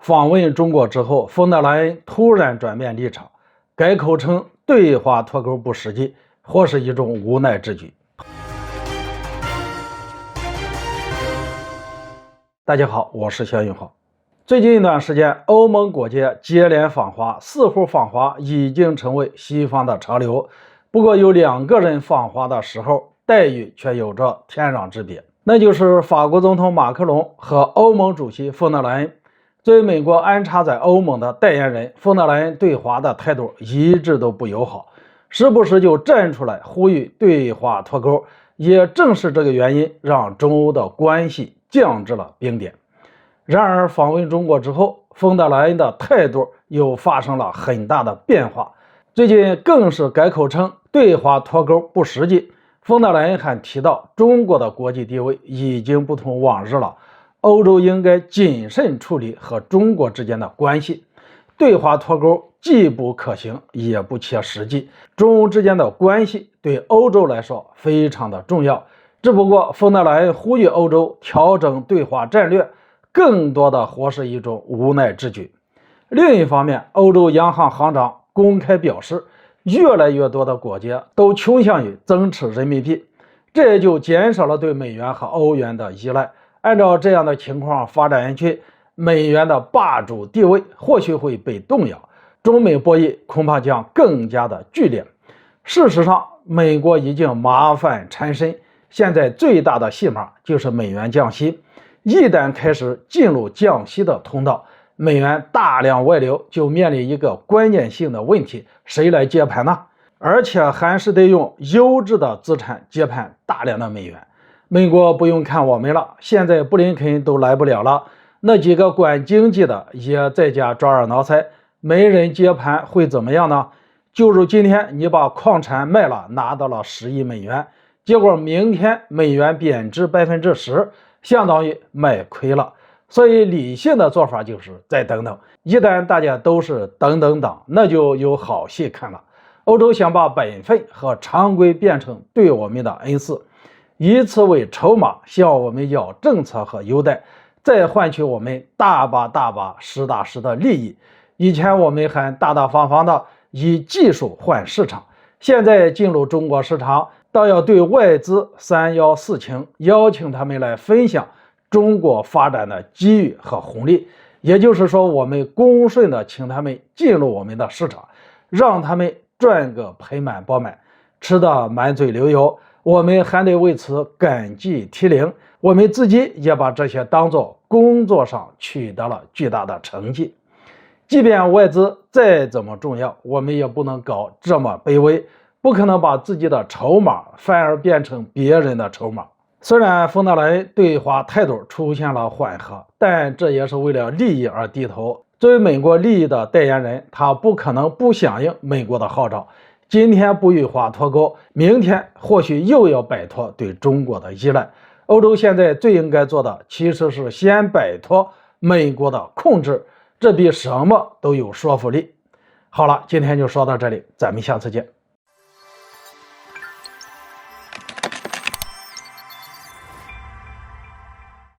访问中国之后，冯德莱恩突然转变立场，改口称对华脱钩不实际，或是一种无奈之举。大家好，我是肖云浩。最近一段时间，欧盟国家接连访华，似乎访华已经成为西方的潮流。不过，有两个人访华的时候待遇却有着天壤之别，那就是法国总统马克龙和欧盟主席冯德莱恩。作为美国安插在欧盟的代言人，冯德莱恩对华的态度一直都不友好，时不时就站出来呼吁对华脱钩。也正是这个原因，让中欧的关系降至了冰点。然而，访问中国之后，冯德莱恩的态度又发生了很大的变化，最近更是改口称对华脱钩不实际。冯德莱恩还提到，中国的国际地位已经不同往日了，欧洲应该谨慎处理和中国之间的关系，对华脱钩既不可行也不切实际。中欧之间的关系对欧洲来说非常的重要，只不过冯德莱恩呼吁欧洲调整对华战略，更多的或是一种无奈之举。另一方面，欧洲央行行长公开表示，越来越多的国家都倾向于增持人民币，这也就减少了对美元和欧元的依赖。按照这样的情况发展下去，美元的霸主地位或许会被动摇，中美博弈恐怕将更加的剧烈。事实上，美国已经麻烦缠身，现在最大的戏码就是美元降息。一旦开始进入降息的通道，美元大量外流就面临一个关键性的问题：谁来接盘呢？而且还是得用优质的资产接盘大量的美元。美国不用看我们了，现在布林肯都来不了了，那几个管经济的也在家抓耳挠腮，没人接盘会怎么样呢？就如今天你把矿产卖了，拿到了10亿美元，结果明天美元贬值10%，相当于卖亏了。所以理性的做法就是再等等，一旦大家都是等等等，那就有好戏看了。欧洲想把本分和常规变成对我们的恩赐，以此为筹码向我们要政策和优待，再换取我们大把实打实的利益。以前我们还大大方方的以技术换市场，现在进入中国市场，倒要对外资3邀4请，邀请他们来分享中国发展的机遇和红利。也就是说，我们恭顺的请他们进入我们的市场，让他们赚个盆满钵满，吃得满嘴流油，我们还得为此感激涕零。我们自己也把这些当作工作上取得了巨大的成绩。即便外资再怎么重要，我们也不能搞这么卑微，不可能把自己的筹码反而变成别人的筹码。虽然冯德莱恩对华态度出现了缓和，但这也是为了利益而低头。作为美国利益的代言人，他不可能不响应美国的号召。今天不与华脱钩，明天或许又要摆脱对中国的依赖。欧洲现在最应该做的其实是先摆脱美国的控制，这比什么都有说服力。好了，今天就说到这里，咱们下次见。